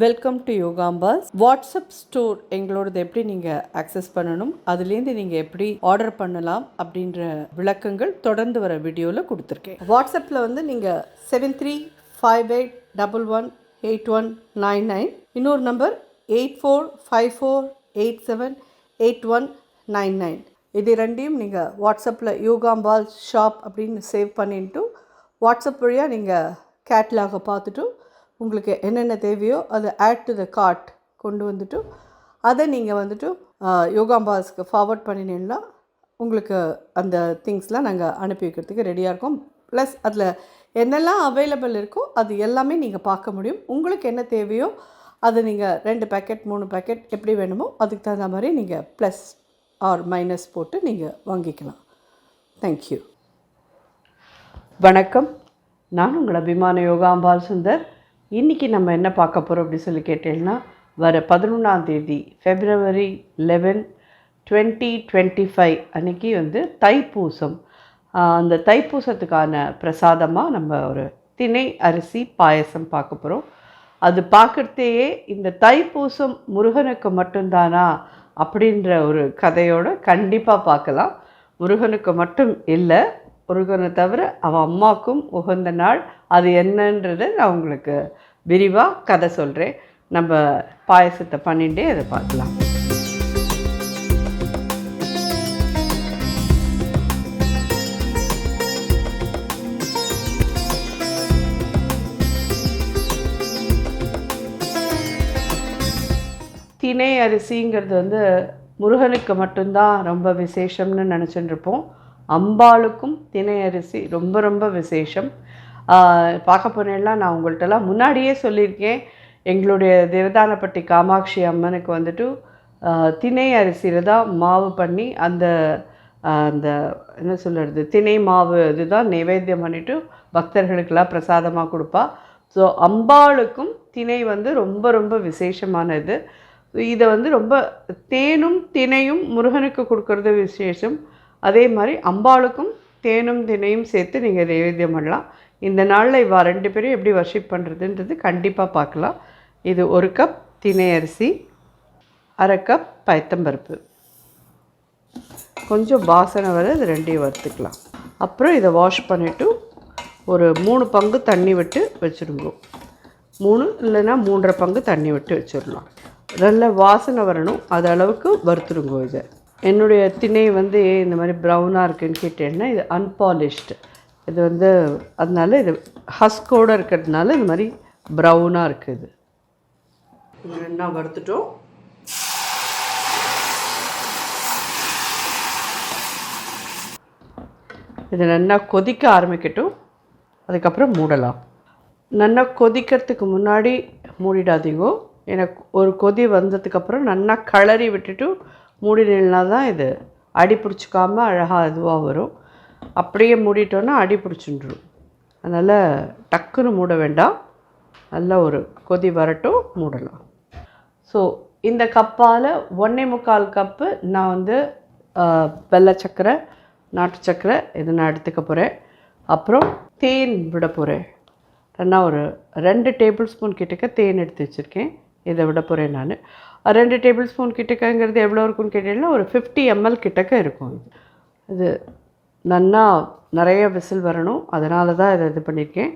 Welcome to யோகாம்பாஸ். WhatsApp store எங்களோடது எப்படி நீங்கள் அக்சஸ் பண்ணணும், அதுலேருந்து நீங்கள் எப்படி ஆர்டர் பண்ணலாம் அப்படின்ற விளக்கங்கள் தொடர்ந்து வர வீடியோவில் கொடுத்துருக்கேன். வாட்ஸ்அப்பில் வந்து நீங்கள் 7358118199, இன்னொரு நம்பர் 8454878199. இது ரெண்டையும் நீங்கள் வாட்ஸ்அப்பில் யோகாம்பால் ஷாப் அப்படின்னு சேவ் பண்ணிட்டு வாட்ஸ்அப் வழியாக நீங்கள் கேட்லாகை பார்த்துட்டு உங்களுக்கு என்னென்ன தேவையோ அதை ஆட் டு த கார்ட் கொண்டு வந்துட்டு அதை நீங்கள் வந்துட்டு யோகாம்பாஸ்க்கு ஃபார்வர்ட் பண்ணினீங்கன்னா உங்களுக்கு அந்த திங்ஸ்லாம் நாங்கள் அனுப்பி வைக்கிறதுக்கு ரெடியாக இருக்கோம். ப்ளஸ் அதில் என்னெல்லாம் அவைலபிள் இருக்கோ அது எல்லாமே நீங்கள் பார்க்க முடியும். உங்களுக்கு என்ன தேவையோ அதை நீங்கள் 2 பேக்கெட் 3 பேக்கெட் எப்படி வேணுமோ அதுக்கு தகுந்த மாதிரி நீங்கள் ப்ளஸ் ஆர் மைனஸ் போட்டு நீங்கள் வாங்கிக்கலாம். தேங்க்யூ. வணக்கம், நான் உங்கள் அபிமான யோகாம்பால் சுந்தர். இன்றைக்கி நம்ம என்ன பார்க்க போகிறோம் அப்படின்னு சொல்லி கேட்டீங்கன்னா, வர 11ஆம் தேதி February 11, 2025 அன்றைக்கி வந்து தைப்பூசம். அந்த தைப்பூசத்துக்கான பிரசாதமாக நம்ம ஒரு திணை அரிசி பாயசம் பார்க்க போகிறோம். அது பார்க்குறதையே இந்த தைப்பூசம் முருகனுக்கு மட்டும்தானா அப்படின்ற ஒரு கதையோடு கண்டிப்பாக பார்க்கலாம். முருகனுக்கு மட்டும் இல்லை, முருகனை தவிர அவன் அம்மாவுக்கும் உகந்த நாள். அது என்னன்றதை நான் உங்களுக்கு விரிவாக கதை சொல்கிறேன். நம்ம பாயசத்தை பண்ணிகிட்டே அதை பார்க்கலாம். திணை அரிசிங்கிறது வந்து முருகனுக்கு மட்டும்தான் ரொம்ப விசேஷம்னு நினச்சிட்டு இருப்போம். அம்பாளுக்கும் திணை அரிசி ரொம்ப ரொம்ப விசேஷம். பார்க்க போனேன்னா நான் உங்கள்கிட்டலாம் முன்னாடியே சொல்லியிருக்கேன். எங்களுடைய தேவதானப்பட்டி காமாட்சி அம்மனுக்கு வந்துட்டு திணை அரிசியில் தான் மாவு பண்ணி அந்த அந்த என்ன சொல்கிறது, திணை மாவு இதுதான் நைவேத்தியம் பண்ணிவிட்டு பக்தர்களுக்கெல்லாம் பிரசாதமாக கொடுப்பா. ஸோ அம்பாளுக்கும் திணை வந்து ரொம்ப ரொம்ப விசேஷமானது. இதை வந்து ரொம்ப தேனும் திணையும் முருகனுக்கு கொடுக்கறது விசேஷம். அதே மாதிரி அம்பாளுக்கும் தேனும் தினையும் சேர்த்து நீங்கள் நைவேத்தியம் பண்ணலாம். இந்த நாளில் இவா 2 பேரும் எப்படி வர்ஷிப் பண்ணுறதுன்றது கண்டிப்பாக பார்க்கலாம். இது 1 கப் திணை அரிசி, 1/2 கப் பயத்தம்பருப்பு, கொஞ்சம் வாசனை வர இது 2ஐயும் வறுத்துக்கலாம். அப்புறம் இதை வாஷ் பண்ணிவிட்டு ஒரு 3 பங்கு தண்ணி விட்டு வச்சுடுங்க. 3 இல்லைன்னா 3.5 பங்கு தண்ணி விட்டு வச்சிடலாம். நல்ல வாசனை வரணும், அது அளவுக்கு வறுத்துடுங்க. இதை என்னுடைய திணை வந்து இந்த மாதிரி ப்ரௌனாக இருக்குதுன்னு கேட்டேன்னா இது அன்பாலிஷ்டு. இது வந்து அதனால இது ஹஸ்கோடு இருக்கிறதுனால இந்த மாதிரி ப்ரௌனாக இருக்குது. இது நல்லா வறுத்துட்டோம். இது நல்லா கொதிக்க ஆரம்பிக்கட்டும், அதுக்கப்புறம் மூடலாம். நல்லா கொதிக்கிறதுக்கு முன்னாடி மூடிடாதீங்க. எனக்கு ஒரு கொதி வந்ததுக்கப்புறம் நல்லா கிளறி விட்டுட்டு மூடினா தான் இது அடி பிடிச்சிக்காமல் அழகாக இதுவாக வரும். அப்படியே மூடிட்டோன்னா அடி பிடிச்சிட்டுரும். அதனால் டக்குன்னு மூட வேண்டாம், நல்லா ஒரு கொதி வரட்டும், மூடலாம். ஸோ இந்த கப்பால் 1.25 கப்பு நான் வந்து வெள்ளை சர்க்கரை, நாட்டு சர்க்கரை இது நான் எடுத்துக்க போகிறேன். அப்புறம் தேன் விட போகிறேன். நான் ஒரு 2 டேபிள் ஸ்பூன் கிட்டக்க தேன் எடுத்து வச்சுருக்கேன். இதை விட போகிறேன் நான். 2 டேபிள் ஸ்பூன் கிட்டக்கங்கிறது எவ்வளோ இருக்குன்னு கேட்டீங்கன்னா ஒரு 50 ml கிட்டக்க இருக்கும். இது நல்லா நிறைய விசில் வரணும், அதனால தான் இதை இது பண்ணியிருக்கேன்.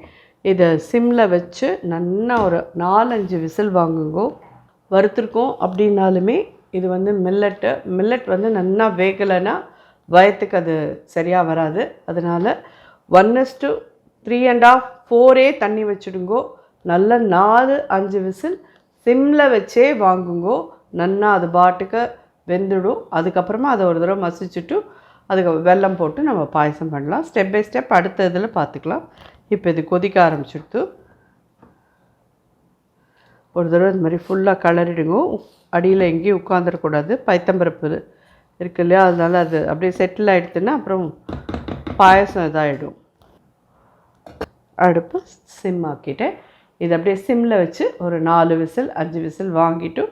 இதை சிம்மில் வச்சு நல்லா ஒரு 4-5 விசில் வாங்குங்கோ. வறுத்துருக்கோம் அப்படின்னாலுமே இது வந்து மில்லட் வந்து நல்லா வேகலைன்னா வயத்துக்கு அது சரியாக வராது. அதனால் 1:3.5 4 தண்ணி வச்சுடுங்கோ. நல்லா 4-5 விசில் சிம்மில் வச்சே வாங்குங்கோ. நல்லா அது பாட்டுக்கு வெந்துடும். அதுக்கப்புறமா அதை ஒரு தடவை மசிச்சுட்டு அதுக்கு வெல்லம் போட்டு நம்ம பாயசம் பண்ணலாம். ஸ்டெப் பை ஸ்டெப் அடுத்த இதில் பார்த்துக்கலாம். இப்போ இது கொதிக்க ஆரம்பிச்சுடுத்து. ஒரு தடவை இந்த மாதிரி ஃபுல்லாக கிளறிடுங்க. அடியில் எங்கேயும் உட்காந்துடக்கூடாது. பயத்தம்பருப்பு இருக்கு இல்லையா, அதனால் அது அப்படியே செட்டில் ஆகிடுதுன்னா அப்புறம் பாயசம் இதாகிடும். அடுப்பு சிம் ஆக்கிட்டேன். இது அப்படியே சிம்மில் வச்சு ஒரு 4 விசில் 5 விசில் வாங்கிட்டு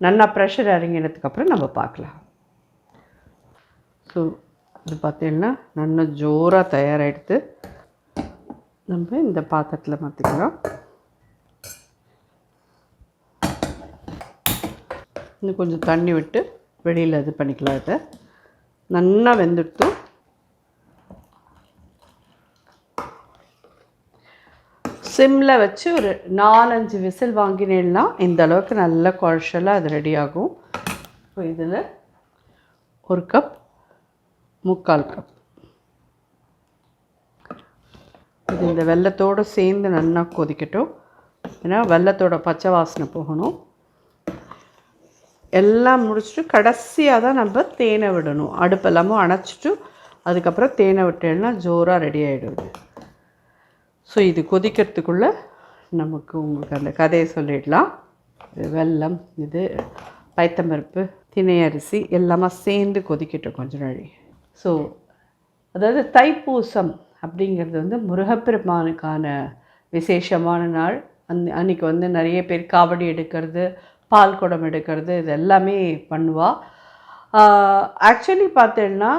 நல்லா ப்ரெஷர் இறங்கினதுக்கப்புறம் நம்ம பார்க்கலாம். ஸோ இது பார்த்திங்கன்னா நல்லா ஜோராக தயாராகிடுது. நம்ம இந்த பாத்திரத்தில் மாற்றிக்கலாம். இன்னும் கொஞ்சம் தண்ணி விட்டு வெளியில் இது பண்ணிக்கலாம். இதை நல்லா வெந்துடுத்து சிம்மில் வச்சு ஒரு 4-5 விசில் வாங்கினேன்னா இந்த அளவுக்கு நல்ல குழச்சலாக அது ரெடி ஆகும். இப்போ இதில் 1 கப் 3/4 கப் இது இந்த வெல்லத்தோடு சேர்ந்து நல்லா கொதிக்கட்டும். ஏன்னா வெல்லத்தோட பச்சை வாசனை போகணும். எல்லாம் முடிச்சுட்டு கடைசியாக தான் நம்ம தேனை விடணும். அடுப்பெல்லாமும் அணைச்சிட்டு அதுக்கப்புறம் தேனை விட்டேன்னா ஜோராக ரெடி ஆகிடுது. ஸோ இது கொதிக்கிறதுக்குள்ளே நமக்கு உங்களுக்கு அந்த கதையை சொல்லிடலாம். வெல்லம், இது பைத்தம்பருப்பு, தினை அரிசி எல்லாமே சேர்ந்து கொதிக்கட்டும் கொஞ்சம் நாள். ஸோ அதாவது தைப்பூசம் அப்படிங்கிறது வந்து முருகப்பெருமானுக்கான விசேஷமான நாள். அன்றைக்கி வந்து நிறைய பேர் காவடி எடுக்கிறது, பால் குடம் எடுக்கிறது, இது எல்லாமே பண்ணுவாள். ஆக்சுவலி பார்த்தேன்னா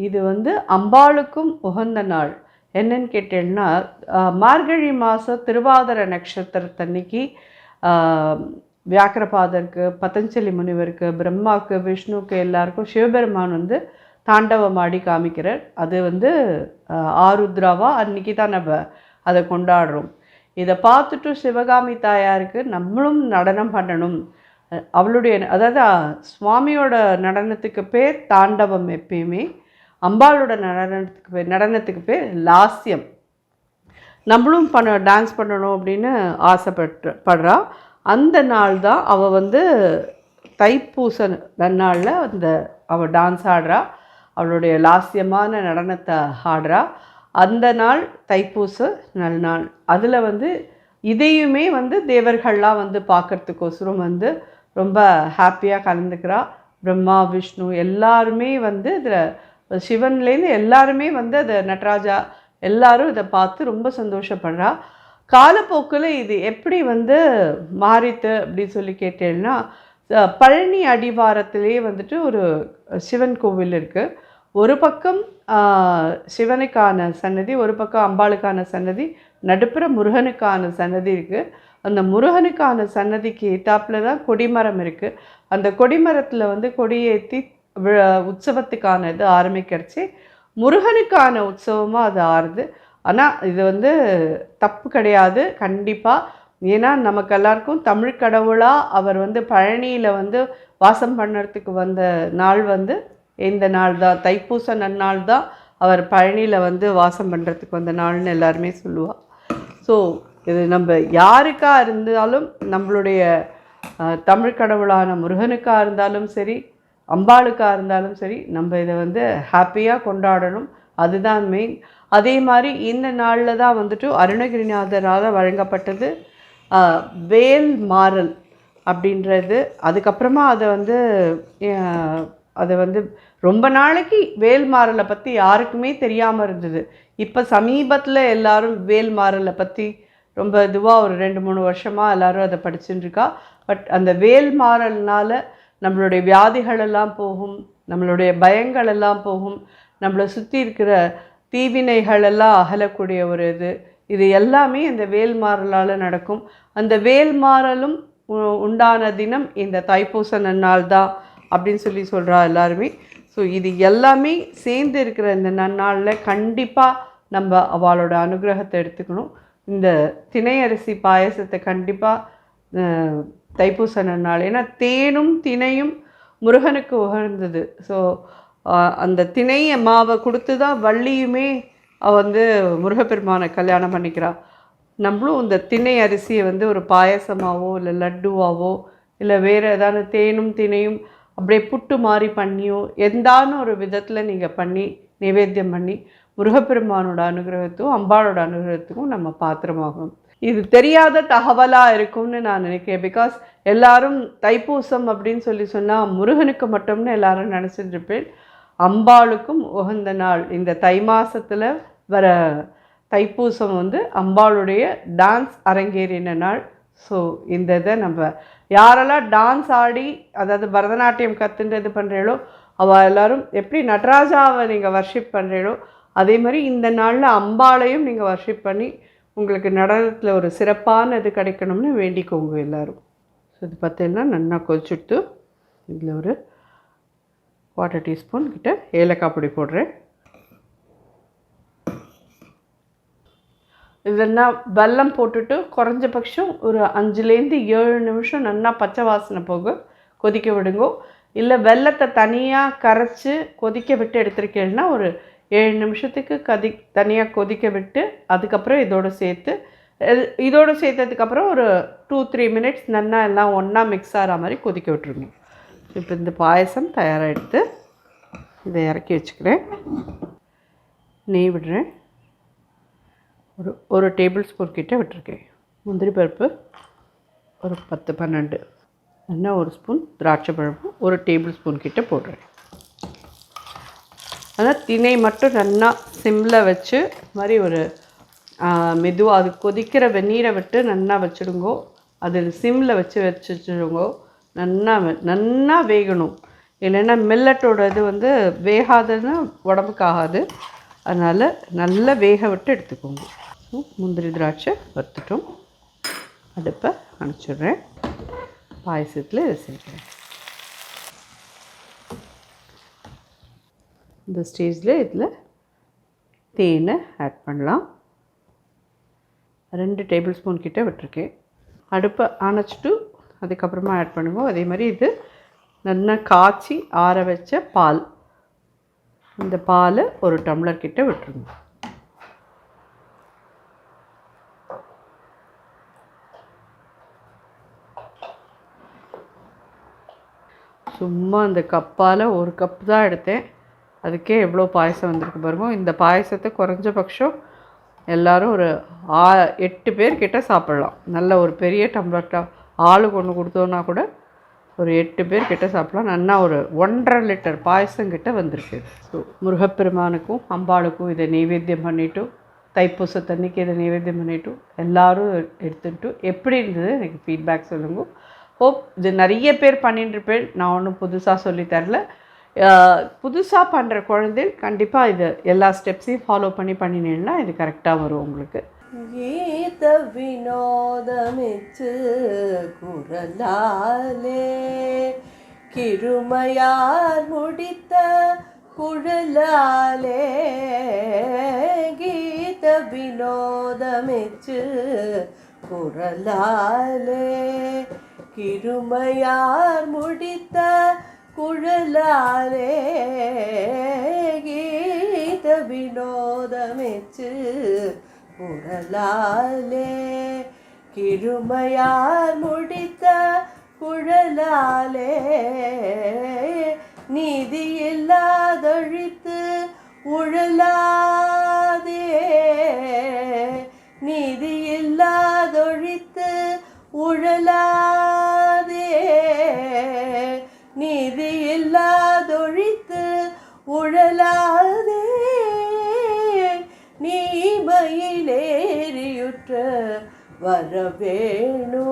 இது வந்து அம்பாளுக்கும் உகந்த நாள். என்னன்னு கேட்டேன்னா மார்கழி மாதம் திருவாதிரை நட்சத்திரத்தன்னைக்கு வியாக்கிரபாதருக்கு, பதஞ்சலி முனிவருக்கு, பிரம்மாவுக்கு, விஷ்ணுவுக்கு எல்லாருக்கும் சிவபெருமான் வந்து தாண்டவம் ஆடி காமிக்கிறார். அது வந்து ஆருத்ராவா அன்றைக்கி தான் நம்ம அதை கொண்டாடுறோம். இதை பார்த்துட்டு சிவகாமி தாயாருக்கு நம்மளும் நடனம் பண்ணணும். அவளுடைய அதாவது சுவாமியோட நடனத்துக்கு பேர் தாண்டவம், எப்பயுமே அம்பாளோட நடனத்துக்கு பேர் லாஸ்யம். நம்மளும் டான்ஸ் பண்ணணும் அப்படின்னு ஆசைப்படுறா. அந்த நாள் தான் அவள் வந்து தைப்பூச நன்னாளில் அவள் டான்ஸ் ஆடுறா, அவளுடைய லாஸ்யமான நடனத்தை ஆடுறா. அந்த நாள் தைப்பூச நல்நாள். அதில் வந்து இதையுமே வந்து தேவர்கள்லாம் வந்து பார்க்குறதுக்கோசரம் வந்து ரொம்ப ஹாப்பியாக கலந்துக்கிறா. பிரம்மா, விஷ்ணு எல்லாருமே வந்து இதில் சிவன்லேருந்து எல்லாருமே வந்து அதை நடராஜா எல்லாரும் இதை பார்த்து ரொம்ப சந்தோஷப்படுறா. காலப்போக்கில் இது எப்படி வந்து மாறித்து அப்படின்னு சொல்லி கேட்டேன்னா, பழனி அடிவாரத்திலே வந்துட்டு ஒரு சிவன் கோவில் இருக்குது. ஒரு பக்கம் சிவனுக்கான சன்னதி, ஒரு பக்கம் அம்பாளுக்கான சன்னதி, நடுப்புற முருகனுக்கான சன்னதி இருக்குது. அந்த முருகனுக்கான சன்னதிக்கு ஏத்தாப்பில் தான் கொடிமரம் இருக்குது. அந்த கொடிமரத்தில் வந்து கொடியேற்றி உற்சவத்துக்கான இது ஆரம்பிக்கிறச்சு முருகனுக்கான உற்சவமாக அது ஆறுது. ஆனால் இது வந்து தப்பு கிடையாது கண்டிப்பாக. ஏன்னா நமக்கு எல்லாருக்கும் தமிழ் கடவுளாக அவர் வந்து பழனியில் வந்து வாசம் பண்ணுறதுக்கு வந்த நாள் வந்து இந்த நாள் தான், தைப்பூச நன்னாள் தான் அவர் பழனியில் வந்து வாசம் பண்ணுறதுக்கு வந்த நாள்னு எல்லாருமே சொல்லுவாள். ஸோ இது நம்ம யாருக்காக இருந்தாலும், நம்மளுடைய தமிழ் கடவுளான முருகனுக்காக இருந்தாலும் சரி, அம்பாளுக்காக இருந்தாலும் சரி, நம்ம இதை வந்து ஹாப்பியாக கொண்டாடணும். அதுதான் மெயின். அதே மாதிரி இந்த நாளில் தான் வந்துட்டு அருணகிரிநாதரால் வழங்கப்பட்டது வேல் மாறல் அப்படின்றது. அதுக்கப்புறமா அதை வந்து ரொம்ப நாளைக்கு வேல் மாறலை பற்றி யாருக்குமே தெரியாமல் இருந்தது. இப்போ சமீபத்தில் எல்லாரும் வேல் மாறலை பற்றி ரொம்ப இதுவாக ஒரு 2-3 வருஷமாக எல்லோரும் அதை படிச்சுட்டு இருக்கா. பட் அந்த வேல் மாறல்னால் நம்மளுடைய வியாதிகளெல்லாம் போகும், நம்மளுடைய பயங்களெல்லாம் போகும், நம்மளை சுற்றி இருக்கிற தீவினைகளெல்லாம் அகலக்கூடிய ஒரு இது எல்லாமே இந்த வேல் மாறலால் நடக்கும். அந்த வேல் மாறலும் உண்டான தினம் இந்த தைப்பூச நன்னாள் தான் அப்படின்னு சொல்கிறா எல்லாருமே. ஸோ இது எல்லாமே சேர்ந்து இருக்கிற இந்த நன்னாளில் கண்டிப்பாக நம்ம அவளோட அனுகிரகத்தை எடுத்துக்கணும். இந்த தினை அரிசி பாயசத்தை கண்டிப்பாக தைப்பூச நன்னாள், ஏன்னா தேனும் தினையும் முருகனுக்கு உகந்தது. ஸோ அந்த தினை மாவை கொடுத்து தான் வள்ளியுமே வந்து முருகப்பெருமானை கல்யாணம் பண்ணிக்கிறாள். நம்மளும் இந்த தினை அரிசியை வந்து ஒரு பாயசமாகவோ இல்லை லட்டுவாவோ இல்லை வேறு ஏதாவது தேனும் தினையும் அப்படியே புட்டு மாதிரி பண்ணியோ எந்தான ஒரு விதத்தில் நீங்கள் பண்ணி நைவேத்தியம் பண்ணி முருகப்பெருமானோட அனுகிரகத்துக்கும் அம்பாளோட அனுகிரகத்துக்கும் நம்ம பாத்திரமாகணும். இது தெரியாத தகவலாக இருக்கும்னு நான் நினைக்கிறேன். பிகாஸ் எல்லாரும் தைப்பூசம் அப்படின்னு சொன்னால் முருகனுக்கு மட்டும்னு எல்லாரும் நினச்சிட்டு இருப்பேன். அம்பாளுக்கும் உகந்த நாள் இந்த தை மாதத்தில் வர தைப்பூசம் வந்து அம்பாளுடைய டான்ஸ் அரங்கேறின நாள். ஸோ இந்த இதை நம்ம யாரெல்லாம் டான்ஸ் ஆடி, அதாவது பரதநாட்டியம் கற்றுன்றது பண்ணுறீங்களோ அவள் எல்லோரும் எப்படி நடராஜாவை நீங்கள் வர்ஷிப் பண்ணுறீங்களோ அதே மாதிரி இந்த நாளில் அம்பாளையும் நீங்கள் வர்ஷிப் பண்ணி உங்களுக்கு நடனத்தில் ஒரு சிறப்பான இது கிடைக்கணும்னு வேண்டிக்கோங்க எல்லோரும். ஸோ இது பார்த்தீங்கன்னா நல்லா கொதிச்சுட்டு இதில் ஒரு 1/4 டீஸ்பூன் கிட்ட ஏலக்காய் பொடி போடுறேன். இல்லைன்னா வெல்லம் போட்டுட்டு குறைஞ்சபட்சம் ஒரு 5லேருந்து 7 நிமிஷம் நல்லா பச்சை வாசனை போக கொதிக்க விடுங்கோ. இல்லை வெல்லத்தை தனியாக கரைச்சி கொதிக்க விட்டு எடுத்துருக்கேன்னா ஒரு 7 நிமிஷத்துக்கு தனியாக கொதிக்க விட்டு அதுக்கப்புறம் இதோடு சேர்த்ததுக்கப்புறம் ஒரு 2-3 மினிட்ஸ் நல்லா எல்லாம் ஒன்றா மிக்ஸ் ஆகிற மாதிரி கொதிக்க விட்டுருங்க. இப்போ இந்த பாயசம் தயாராக எடுத்து இதை இறக்கி வச்சுக்கிறேன். நெய் விடுறேன். ஒரு டேபிள் ஸ்பூன் கிட்ட விட்டுருக்கேன். முந்திரி பருப்பு ஒரு 10-12, என்ன ஒரு ஸ்பூன் திராட்சை பழப்பு ஒரு டேபிள் ஸ்பூன் கிட்ட போடுறேன். அதான் திணை மட்டும் நல்லா சிம்மில் வச்சு மாதிரி ஒரு மெதுவாக அது கொதிக்கிற வெந்நீரை விட்டு நல்லா வச்சுடுங்கோ. அது சிம்மில் வச்சுடுங்கோ. நல்லா வேகணும். இல்லைன்னா மில்லட்டோட இது வேகாதுன்னா உடம்புக்கு ஆகாது. அதனால் நல்லா வேக விட்டு எடுத்துக்கோங்க. முந்திரி திராட்சை வறுத்துட்டோம். அடுப்பை அணைச்சிடுறேன். பாயசத்தில் இதை சேர்க்குறேன். இந்த ஸ்டேஜில் இதில் தேனை ஆட் பண்ணலாம். 2 டேபிள் ஸ்பூன் கிட்ட விட்டுருக்கேன். அடுப்பை அணைச்சிட்டு அதுக்கப்புறமா ஆட் பண்ணுவோம். அதே மாதிரி இது நல்லா காய்ச்சி ஆற வச்ச பால், இந்த பால் ஒரு டம்ளர் கிட்ட விட்டுருங்க. சும்மா இந்த கப்பால் ஒரு கப் தான் எடுத்தேன். அதுக்கே எவ்வளோ பாயசம் வந்திருக்கு பாருங்க. இந்த பாயசத்தை குறைஞ்சபட்சம் எல்லோரும் ஒரு 8 பேர் கிட்ட சாப்பிட்லாம். நல்ல ஒரு பெரிய டம்ளர் ஆளுக்கு ஒன்று கொடுத்தோன்னா கூட ஒரு 8 பேர் கிட்ட சாப்பிட்லாம். நல்லா ஒரு 1.5 லிட்டர் பாயசம் கிட்ட வந்திருக்கு. ஸோ முருகப்பெருமானுக்கும் அம்பாளுக்கும் இதை நைவேத்தியம் பண்ணிவிட்டு, தைப்பூசத்தன்னைக்கு இதை நைவேத்தியம் பண்ணிவிட்டு எல்லோரும் எடுத்துகிட்டு எப்படி இருந்தது எனக்கு ஃபீட்பேக் சொல்லுங்க. ஹோப் இது நிறைய பேர் பண்ணிட்டுருப்பேன். நான் ஒன்றும் புதுசாக சொல்லித்தரல. புதுசாக பண்ணுற குழந்தைகள் கண்டிப்பாக இது எல்லா ஸ்டெப்ஸையும் ஃபாலோ பண்ணினீங்கன்னா இது கரெக்டாக வரும் உங்களுக்கு. கீத வினோதமிச்சு குரலாலே கிருமையார் முடித்த குழலாலே கீத வினோதமிச்சு குரலாலே கிருமையார் முடித்த குழலாலே கீத வினோதமிச்சு குழலாலே கிருமையார் முடித்த குழலாலே நீதி இல்லாதொழித்து உழலாதே நீதி இல்லாதொழித்து உழலாதே நீதி இல்லாதொழித்து உழலாதே நீமையிலேறியுற்ற வரவேணு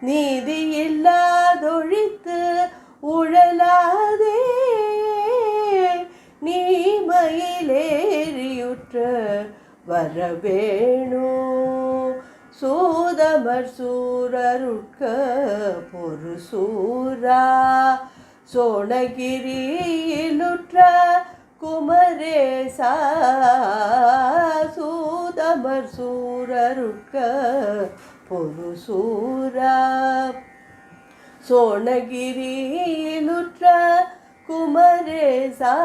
நீதி இல்லாதொழித்து உழலாதே நீமையிலேறியுற்ற வரவேணு சூதமர் சூரருட்க பொரு சூரா சோணகிரியிலுற்ற குமரேசா சூதமர் சூரருட்க பொரு சூரா சோணகிரியிலுற்ற குமரேசா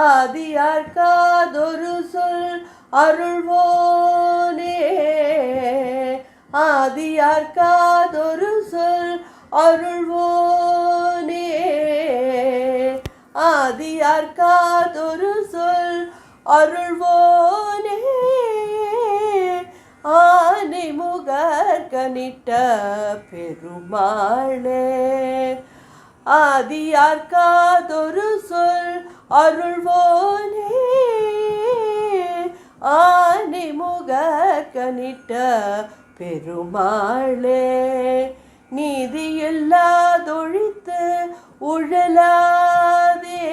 ஆதியார்காதொரு சொல் அருள்வோனே ஆதியார்காதொரு சொல் அருள்வோனே ஆதியார்காதொரு சொல் அருள்வோனே ஆனை முகர்கனிட்ட பெருமாளே ஆதியார்காதொரு சொல் அருள்வோனே ஆனை முகர்கனிட்ட பெருமாளே நீதி இல்லாதொழித்து உழலாதே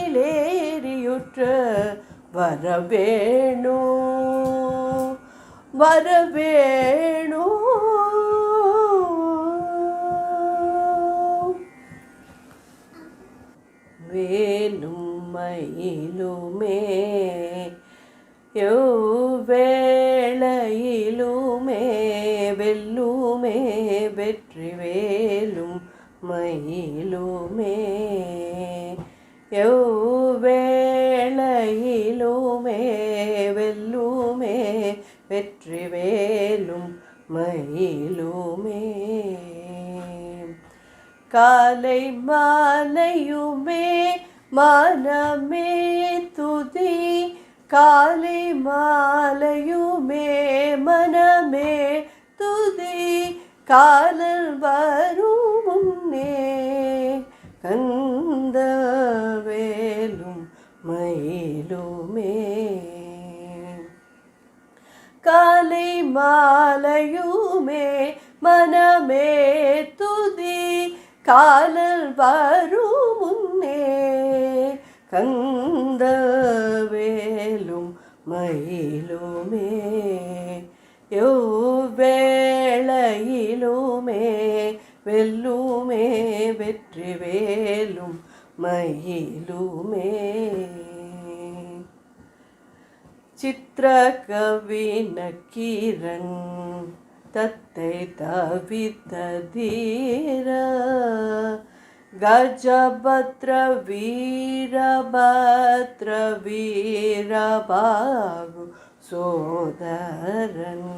நீமையிலேறியுற்ற வரவேணு வரவேணு மயிலுமே எவ்வேளையிலுமே வெல்லுமே வெற்றி வேலும் மயிலுமே எவ்வேளையிலுமே வெல்லுமே வெற்றி வேலும் மயிலுமே காலை மாலையுமே மனமே துதி காலை மாலையுமே மனமே துதி காலல் வரும் முன்னே கந்த வேலும் மயிலுமே காலை மாலையுமே மனமே துதி காலல் வரும் முன்னே கந்த வேலும் மயிலுமே எவ்வேளையிலுமே வெல்லுமே வெற்றி வேலும் மயிலுமே சித்திரகவி நக்கீரன் தத்தை தவித்த தீர கஜபத்ர வீரபத்ர வீரபாகு சோதரன்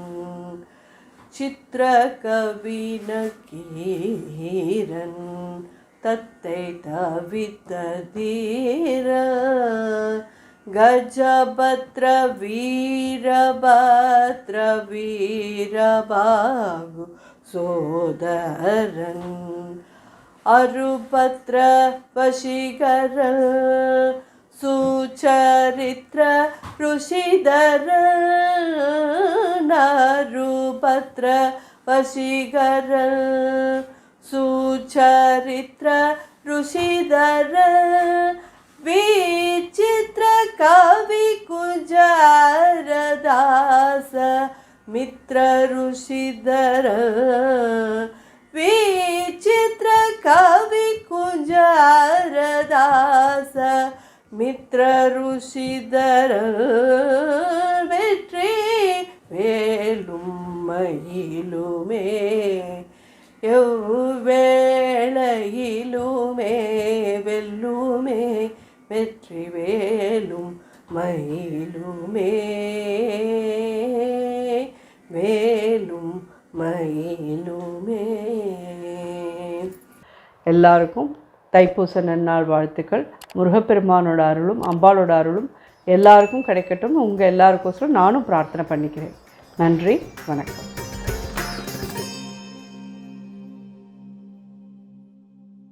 சித்திரகவி நக்கீரன் தத்தை தவித்த தீர கஜபத்ர வீரபத்ர வீரபாகு சோதரன் அருபத்ர வசீகரன் சுச்சரித்ர ருஷிதரன் அருபத்ர வசீகரன் சுச்சரித்ர ருஷிதரன் विचित्र कवि कुंजारदास मित्र ऋषिधर विचित्र कवि कुंजारदास मित्र ऋषिधर வெற்றி வேலும் மயிலுமே எவ்வேளையிலுமே வெல்லுமே வெற்றி வேலும் மயிலுமே வேலும் மயிலுமே. எல்லாருக்கும் தைப்பூச நன்னாள் வாழ்த்துக்கள். முருகப்பெருமானோட அருளும் அம்பாளோட அருளும் எல்லாருக்கும் கிடைக்கட்டும். உங்கள் எல்லாருக்கோசரம் நானும் பிரார்த்தனை பண்ணிக்கிறேன். நன்றி, வணக்கம்.